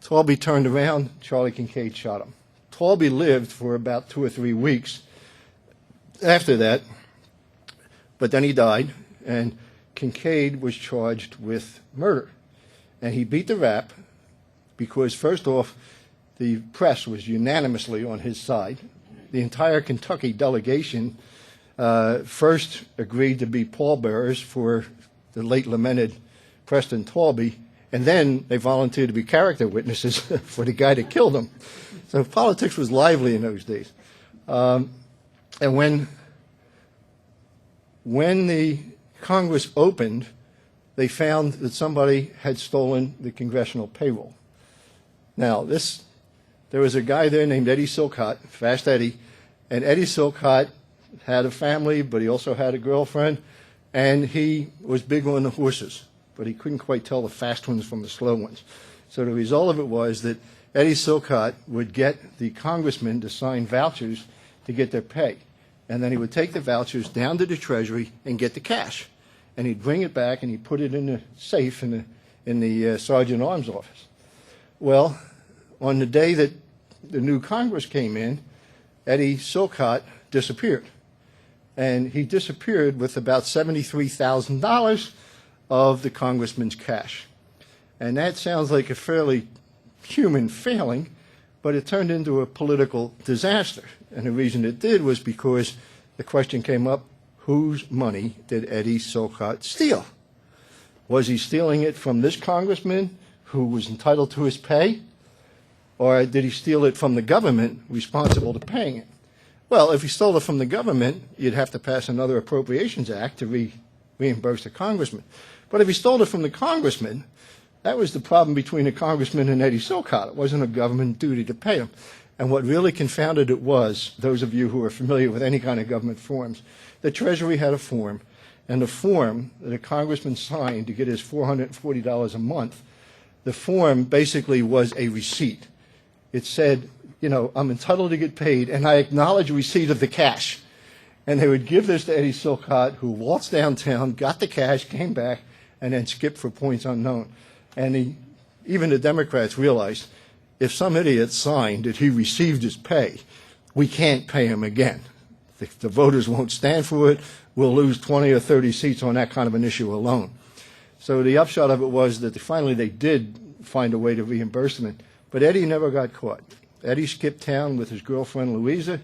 B: Talby turned around, Charlie Kincaid shot him. Talby lived for about 2 or 3 weeks after that, but then he died, and Kincaid was charged with murder. And he beat the rap because, first off, the press was unanimously on his side. The entire Kentucky delegation first agreed to be pallbearers for the late lamented Preston Talby, and then they volunteered to be character witnesses for the guy that killed him. So politics was lively in those days. And when the Congress opened, they found that somebody had stolen the congressional payroll. Now, there was a guy there named Eddie Silcott, Fast Eddie, and Eddie Silcott had a family, but he also had a girlfriend, and he was big on the horses, but he couldn't quite tell the fast ones from the slow ones. So the result of it was that Eddie Silcott would get the congressmen to sign vouchers to get their pay, and then he would take the vouchers down to the Treasury and get the cash, and he'd bring it back and he'd put it in the safe in the Sergeant Arms office. Well, on the day that the new Congress came in, Eddie Silcott disappeared. And he disappeared with about $73,000 of the congressman's cash. And that sounds like a fairly human failing, but it turned into a political disaster. And the reason it did was because the question came up, whose money did Eddie Silcott steal? Was he stealing it from this congressman who was entitled to his pay? Or did he steal it from the government responsible to paying it? Well, if he stole it from the government, you'd have to pass another Appropriations Act to reimburse the congressman. But if he stole it from the congressman, that was the problem between the congressman and Eddie Silcott. It wasn't a government duty to pay him. And what really confounded it was, those of you who are familiar with any kind of government forms, the Treasury had a form, and the form that a congressman signed to get his $440 a month, the form basically was a receipt. It said, I'm entitled to get paid, and I acknowledge receipt of the cash. And they would give this to Eddie Silcott, who waltzed downtown, got the cash, came back, and then skipped for points unknown. And even the Democrats realized if some idiot signed that he received his pay, we can't pay him again. The voters won't stand for it. We'll lose 20 or 30 seats on that kind of an issue alone. So the upshot of it was that finally they did find a way to reimburse him. But Eddie never got caught. Eddie skipped town with his girlfriend Louisa,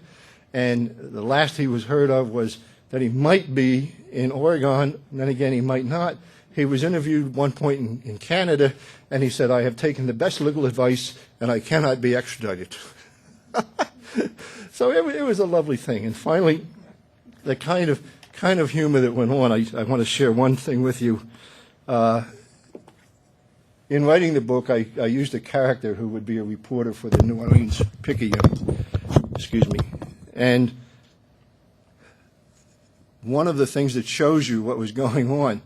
B: and the last he was heard of was that he might be in Oregon, and then again he might not. He was interviewed at one point in Canada, and he said, "I have taken the best legal advice, and I cannot be extradited." So it was a lovely thing. And finally, the kind of humor that went on, I want to share one thing with you. In writing the book, I used a character who would be a reporter for the New Orleans Picayune. Excuse me. And one of the things that shows you what was going on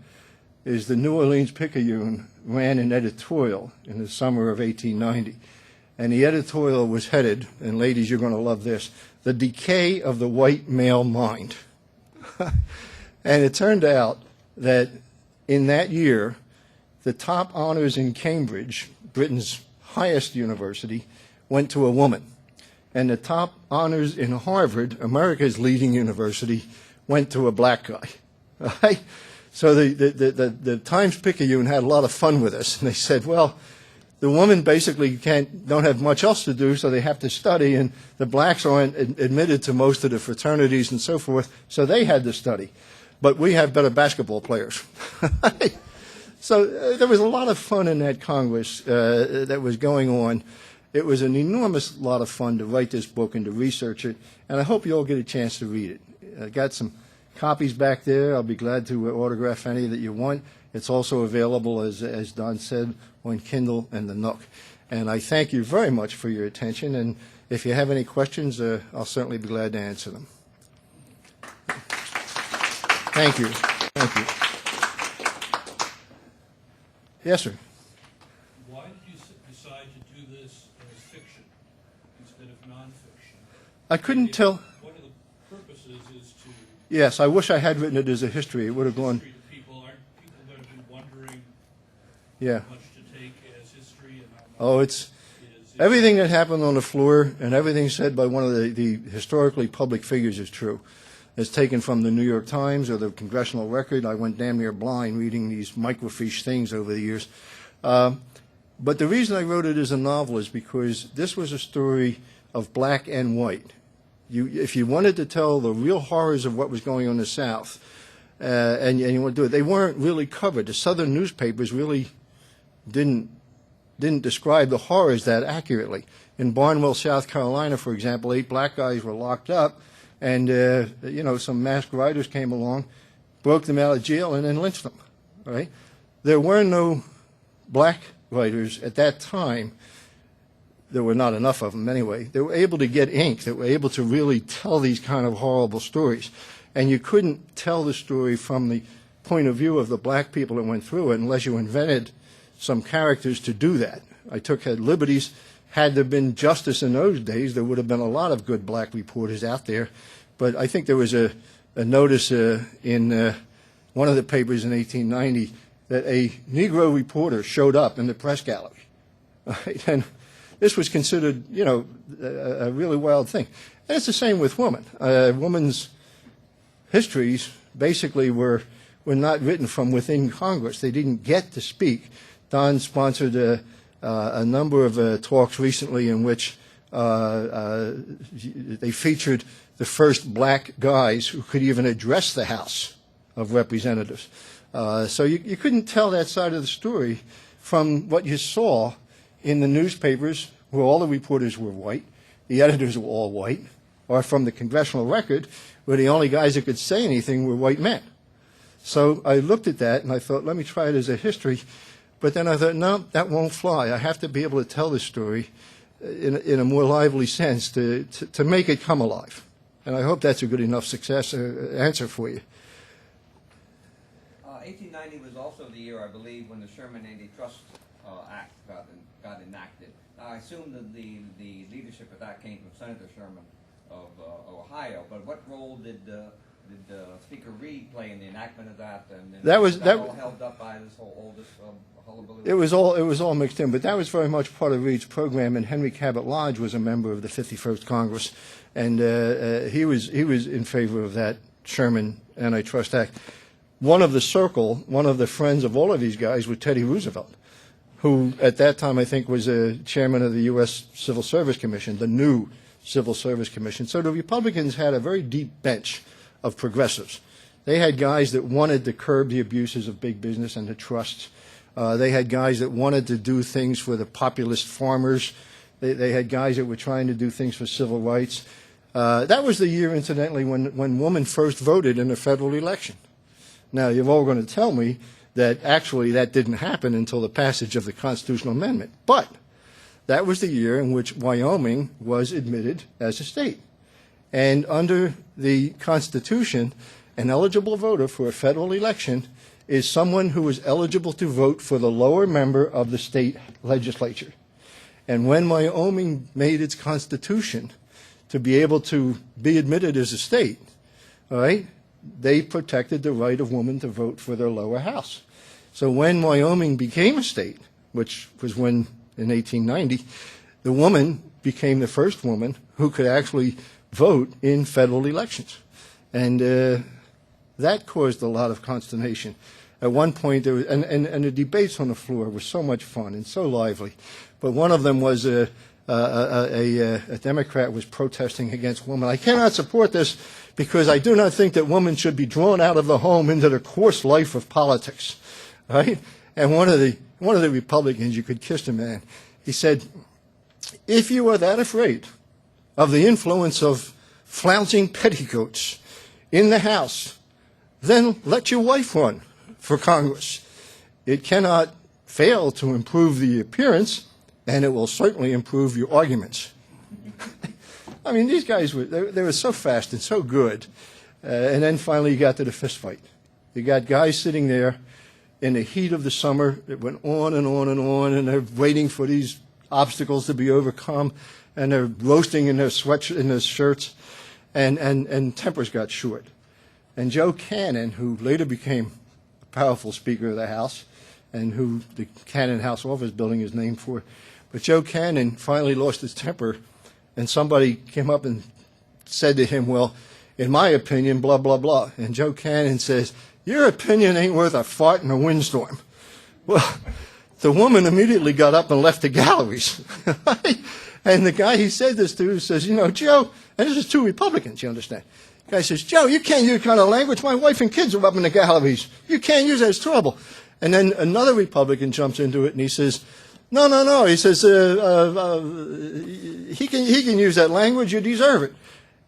B: is the New Orleans Picayune ran an editorial in the summer of 1890. And the editorial was headed, and ladies, you're going to love this, "The Decay of the White Male Mind." And it turned out that in that year, the top honors in Cambridge, Britain's highest university, went to a woman. And the top honors in Harvard, America's leading university, went to a black guy. Right? So the Times-Picayune had a lot of fun with us. And they said, well, the women basically don't have much else to do, so they have to study, and the blacks aren't admitted to most of the fraternities and so forth, so they had to study. But we have better basketball players. So there was a lot of fun in that Congress that was going on. It was an enormous lot of fun to write this book and to research it, and I hope you all get a chance to read it. I got some copies back there. I'll be glad to autograph any that you want. It's also available, as Don said, on Kindle and the Nook. And I thank you very much for your attention, and if you have any questions, I'll certainly be glad to answer them. Thank you. Thank you. Yes, sir.
C: Why did you decide to do this as fiction instead of nonfiction?
B: I couldn't tell.
C: One of the purposes is to
B: Yes, I wish I had written it as a history. It would have gone.
C: history to people. Aren't people going to be wondering
B: Yeah.
C: how much to take as history and how much
B: Oh, it's
C: is
B: everything that happened on the floor and everything said by one of the historically public figures is true. It's taken from the New York Times or the Congressional Record. I went damn near blind reading these microfiche things over the years. But the reason I wrote it as a novel is because this was a story of black and white. If you wanted to tell the real horrors of what was going on in the South, and you want to do it, they weren't really covered. The Southern newspapers really didn't describe the horrors that accurately. In Barnwell, South Carolina, for example, 8 black guys were locked up, and some masked riders came along, broke them out of jail, and then lynched them. Right? There were no black writers at that time. There were not enough of them anyway. They were able to get ink. They were able to really tell these kind of horrible stories. And you couldn't tell the story from the point of view of the black people that went through it unless you invented some characters to do that. I had liberties. Had there been justice in those days, there would have been a lot of good black reporters out there. But I think there was a notice in one of the papers in 1890 that a Negro reporter showed up in the press gallery. Right? And this was considered, a really wild thing. And it's the same with women. Women's histories basically were not written from within Congress. They didn't get to speak. Don sponsored a number of talks recently in which they featured the first black guys who could even address the House of Representatives. So you couldn't tell that side of the story from what you saw in the newspapers where all the reporters were white, the editors were all white, or from the Congressional Record where the only guys that could say anything were white men. So I looked at that and I thought, let me try it as a history. But then I thought, no, that won't fly. I have to be able to tell this story in a more lively sense to make it come alive. And I hope that's a good enough answer for you.
D: 1890 was also the year, I believe, when the Sherman Antitrust Act got enacted. Now, I assume that the leadership of that came from Senator Sherman of Ohio, but what role did Speaker Reed play in the enactment of that? And
B: That was
D: all held up by this whole hullabaloo?
B: It was all mixed in, but that was very much part of Reed's program. And Henry Cabot Lodge was a member of the 51st Congress, and he was in favor of that Sherman Antitrust Act. One of the friends of all of these guys was Teddy Roosevelt, who at that time I think was chairman of the U.S. Civil Service Commission, the new Civil Service Commission. So the Republicans had a very deep bench of progressives. They had guys that wanted to curb the abuses of big business and the trusts. They had guys that wanted to do things for the populist farmers. They had guys that were trying to do things for civil rights. That was the year, incidentally, when women first voted in a federal election. Now, you're all going to tell me that actually that didn't happen until the passage of the Constitutional Amendment. But that was the year in which Wyoming was admitted as a state. And under the Constitution, an eligible voter for a federal election is someone who is eligible to vote for the lower member of the state legislature. And when Wyoming made its constitution to be able to be admitted as a state, all right, they protected the right of women to vote for their lower house. So when Wyoming became a state, which was when in 1890, the woman became the first woman who could actually vote in federal elections. And that caused a lot of consternation. At one point, there was, and the debates on the floor were so much fun and so lively. But one of them was a Democrat was protesting against women. I cannot support this because I do not think that women should be drawn out of the home into the coarse life of politics. Right? And one of the Republicans, you could kiss the man, he said, if you are that afraid of the influence of flouncing petticoats in the House, then let your wife run for Congress. It cannot fail to improve the appearance, and it will certainly improve your arguments. I mean, these guys they were so fast and so good. And then finally you got to the fist fight. You got guys sitting there in the heat of the summer. It went on and on and on, and they're waiting for these obstacles to be overcome, and they're roasting in their shirts, and tempers got short. And Joe Cannon, who later became a powerful Speaker of the House, and who the Cannon House Office Building is named for, but Joe Cannon finally lost his temper, and somebody came up and said to him, well, in my opinion, blah, blah, blah. And Joe Cannon says, your opinion ain't worth a fart in a windstorm. Well, the woman immediately got up and left the galleries. And the guy he said this to says, you know, Joe, and this is two Republicans, you understand. The guy says, Joe, you can't use that kind of language. My wife and kids are up in the galleries. You can't use that. It's trouble. And then another Republican jumps into it, and he says, no. He says, he can use that language. You deserve it.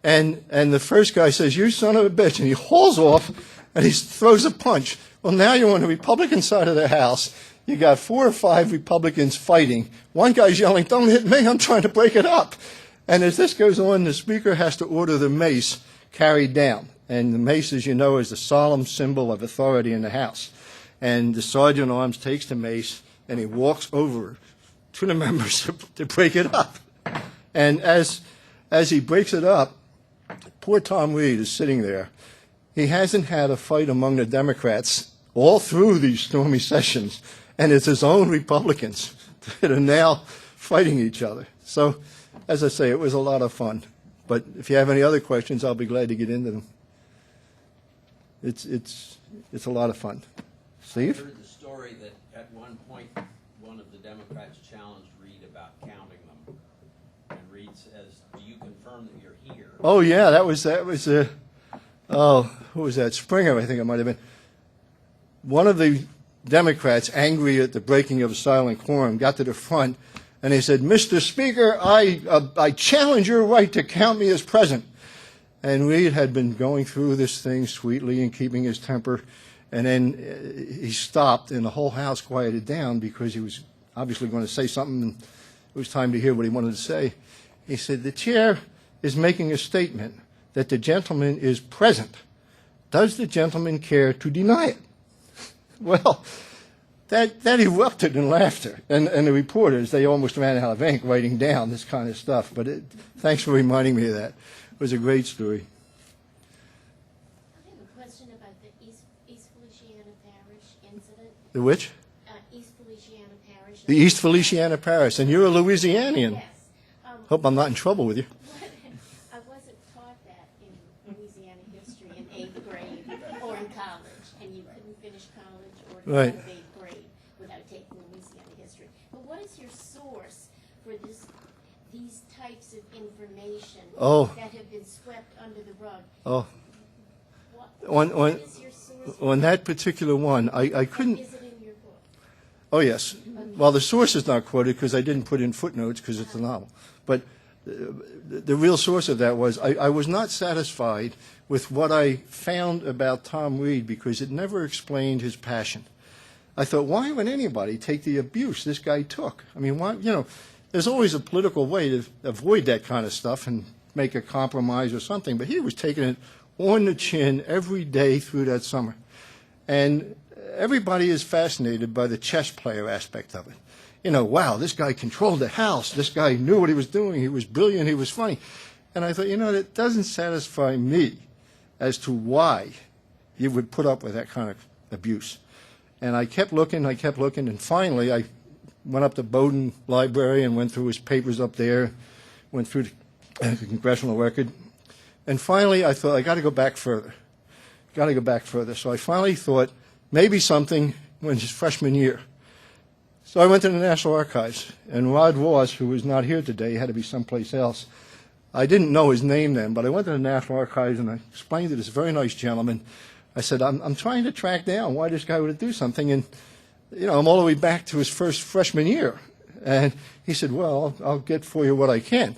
B: And the first guy says, you son of a bitch. And he hauls off, and he throws a punch. Well, now you're on the Republican side of the House. You got 4 or 5 Republicans fighting. One guy's yelling, don't hit me, I'm trying to break it up. And as this goes on, the Speaker has to order the mace carried down. And the mace, as you know, is the solemn symbol of authority in the House. And the Sergeant at Arms takes the mace, and he walks over to the members to break it up. And as he breaks it up, poor Tom Reed is sitting there. He hasn't had a fight among the Democrats all through these stormy sessions, and it's his own Republicans that are now fighting each other. So, as I say, it was a lot of fun. But if you have any other questions, I'll be glad to get into them. It's a lot of fun. Steve?
E: I heard the story that at one point one of the Democrats challenged Reed about counting them, and Reed says, "Do you confirm that you're here?"
B: Oh yeah, that was who was that? Springer, I think it might have been. One of the Democrats, angry at the breaking of a silent quorum, got to the front and he said, "Mr. Speaker, I challenge your right to count me as present." And Reed had been going through this thing sweetly and keeping his temper, and then he stopped, and the whole House quieted down because he was obviously going to say something, and it was time to hear what he wanted to say. He said, "The chair is making a statement that the gentleman is present. Does the gentleman care to deny it?" Well, that erupted in laughter, and the reporters, they almost ran out of ink writing down this kind of stuff. But thanks for reminding me of that. It was a great story.
F: I have a question about the East Feliciana Parish incident.
B: The which?
F: East Feliciana
B: The East Feliciana Parish, and you're a Louisianian.
F: Yes.
B: Hope I'm not in trouble with you.
F: I wasn't taught that in Louisiana history in 8th grade or in college, and you couldn't finish college or come
B: Right.
F: out of 8th grade without taking Louisiana history. But what is your source for these types of information that have been swept under the rug?
B: Oh,
F: What
B: on
F: is your source?
B: on that particular one, I couldn't.
F: Is it in your book?
B: Oh, yes. Well, the source is not quoted because I didn't put in footnotes because it's a novel. But the real source of that was I was not satisfied with what I found about Tom Reed because it never explained his passion. I thought, why would anybody take the abuse this guy took? I mean, why, there's always a political way to avoid that kind of stuff and make a compromise or something. But he was taking it on the chin every day through that summer. And everybody is fascinated by the chess player aspect of it. Wow, this guy controlled the House. This guy knew what he was doing. He was brilliant. He was funny. And I thought, that doesn't satisfy me as to why you would put up with that kind of abuse. And I kept looking, and finally I went up to Bowdoin Library and went through his papers up there, went through the Congressional Record. And finally I thought, I got to go back further. So I finally thought, maybe something when his freshman year. So I went to the National Archives, and Rod Ross, who was not here today, had to be someplace else. I didn't know his name then, but I went to the National Archives and I explained to this very nice gentleman. I said, I'm trying to track down why this guy would do something, and I'm all the way back to his first freshman year. And he said, well, I'll get for you what I can.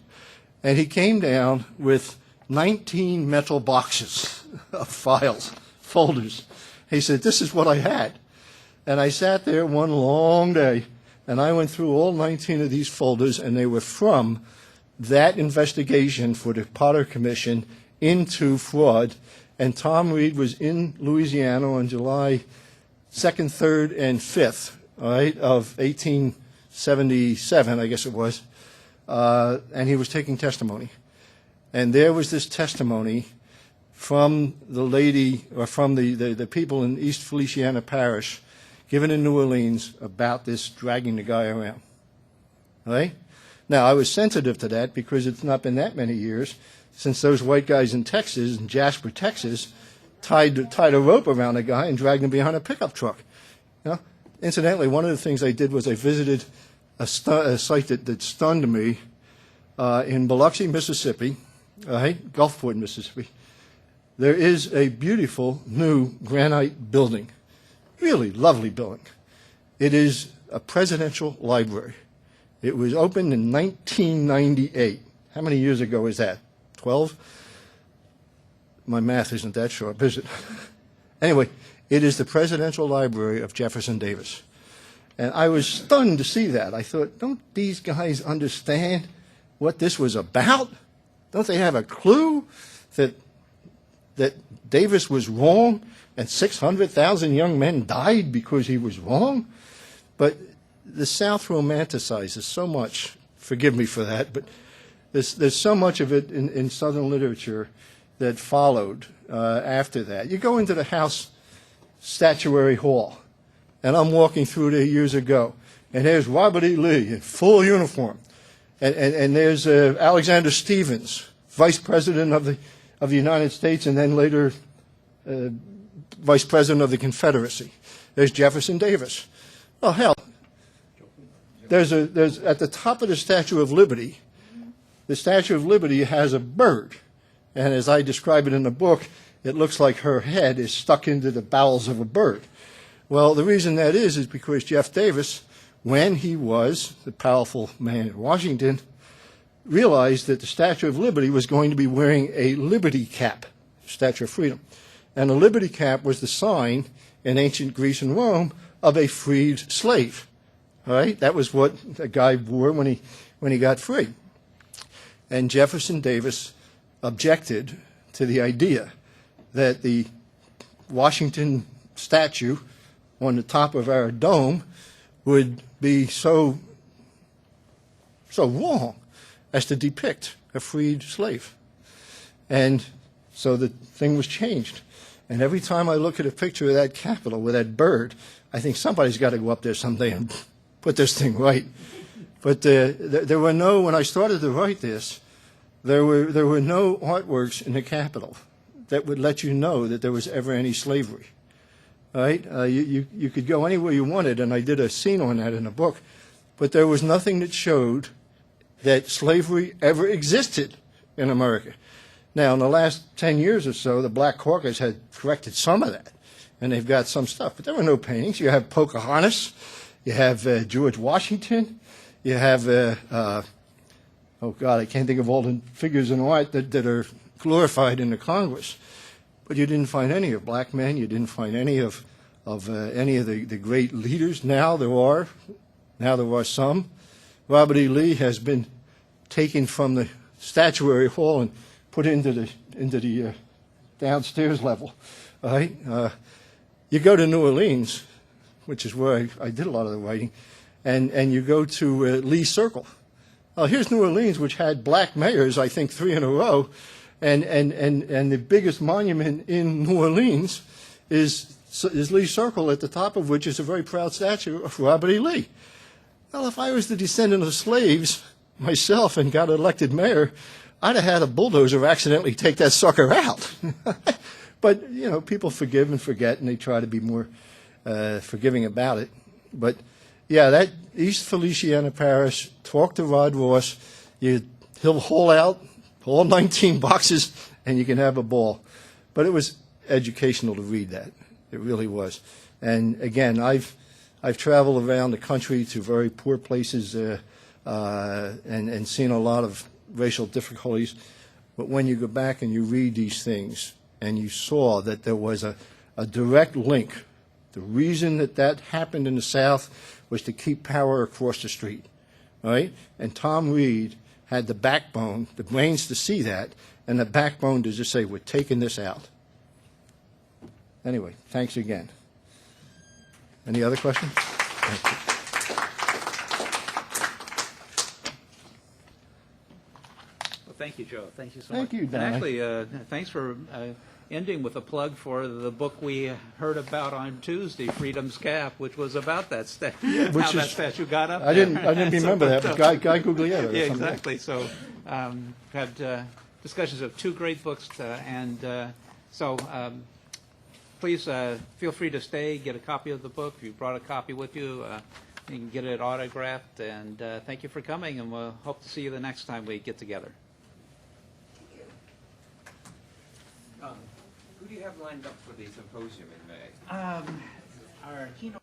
B: And he came down with 19 metal boxes of files, folders. He said, this is what I had. And I sat there one long day, and I went through all 19 of these folders, and they were from that investigation for the Potter Commission into fraud. And Tom Reed was in Louisiana on July 2nd, 3rd, and 5th, all right, of 1877, I guess it was, and he was taking testimony. And there was this testimony from the lady, or from the people in East Feliciana Parish, given in New Orleans, about this dragging the guy around. All right? Now, I was sensitive to that because it's not been that many years since those white guys in Texas, in Jasper, Texas, tied a rope around a guy and dragged him behind a pickup truck. Incidentally, one of the things I did was I visited a site that stunned me in Biloxi, Mississippi, Gulfport, Mississippi. There is a beautiful new granite building, really lovely building. It is a presidential library. It was opened in 1998. How many years ago is that? 12? My math isn't that sharp, is it? Anyway, it is the presidential library of Jefferson Davis. And I was stunned to see that. I thought, don't these guys understand what this was about? Don't they have a clue that Davis was wrong and 600,000 young men died because he was wrong? But the South romanticizes so much, forgive me for that, but there's so much of it in Southern literature that followed after that. You go into the House Statuary Hall, and I'm walking through there years ago, and there's Robert E. Lee in full uniform, and there's Alexander Stephens, Vice President of the United States, and then later Vice President of the Confederacy. There's Jefferson Davis. Oh, hell. There's at the top of the Statue of Liberty, the Statue of Liberty has a bird. And as I describe it in the book, it looks like her head is stuck into the bowels of a bird. Well, the reason that is because Jeff Davis, when he was the powerful man in Washington, realized that the Statue of Liberty was going to be wearing a liberty cap, Statue of Freedom. And a liberty cap was the sign in ancient Greece and Rome of a freed slave. All right? That was what a guy wore when he got free. And Jefferson Davis objected to the idea that the Washington statue on the top of our dome would be so wrong as to depict a freed slave. And so the thing was changed. And every time I look at a picture of that Capitol with that bird, I think somebody's got to go up there someday and put this thing right. But there were no, when I started to write this, there were no artworks in the Capitol that would let you know that there was ever any slavery. Right? You could go anywhere you wanted, and I did a scene on that in a book, but there was nothing that showed that slavery ever existed in America. Now, in the last 10 years or so, the Black Caucus had corrected some of that, and they've got some stuff, but there were no paintings. You have Pocahontas, you have George Washington, you have, oh God, I can't think of all the figures in art that are glorified in the Congress. But you didn't find any of black men. You didn't find any of the great leaders. Now there are some. Robert E. Lee has been taken from the statuary hall and put into the downstairs level. Right? You go to New Orleans, which is where I did a lot of the writing, and you go to Lee Circle. Here's New Orleans, which had black mayors, I think 3 in a row. And the biggest monument in New Orleans is Lee Circle, at the top of which is a very proud statue of Robert E. Lee. Well, if I was the descendant of slaves myself and got elected mayor, I'd have had a bulldozer accidentally take that sucker out. But, you know, people forgive and forget, and they try to be more forgiving about it. But, yeah, that East Feliciana Parish, talk to Rod Ross, he'll haul out all 19 boxes, and you can have a ball. But it was educational to read that. It really was. And again, I've traveled around the country to very poor places and seen a lot of racial difficulties. But when you go back and you read these things, and you saw that there was a direct link, the reason that happened in the South was to keep power across the street, right? And Tom Reed had the backbone, the brains to see that, and the backbone to just say, we're taking this out. Anyway, thanks again. Any other questions? Thank you.
A: Well, thank you, Joe. Thank you so
B: Thank
A: much.
B: you, Don.
A: And actually, thanks for ending with a plug for the book we heard about on Tuesday, Freedom's Cap, which was about that statue.
B: Which
A: how that
B: is-
A: statue got up
B: I
A: there.
B: didn't remember that, but Guy Guglielmo. or
A: Yeah,
B: something.
A: exactly. So had discussions of 2 great books, so please feel free to stay, get a copy of the book. If you brought a copy with you, you can get it autographed. And thank you for coming, and we'll hope to see you the next time we get together.
D: Who do you have lined up for the symposium in May?
A: Our keynote